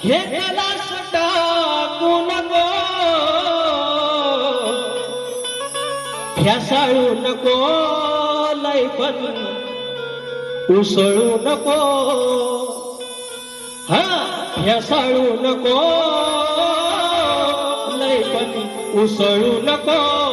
हे कलाश टाकू नको, ह्यासाळू नको, लय पण उसळू नको, हा ह्यासाळू नको, लय पण उसळू नको.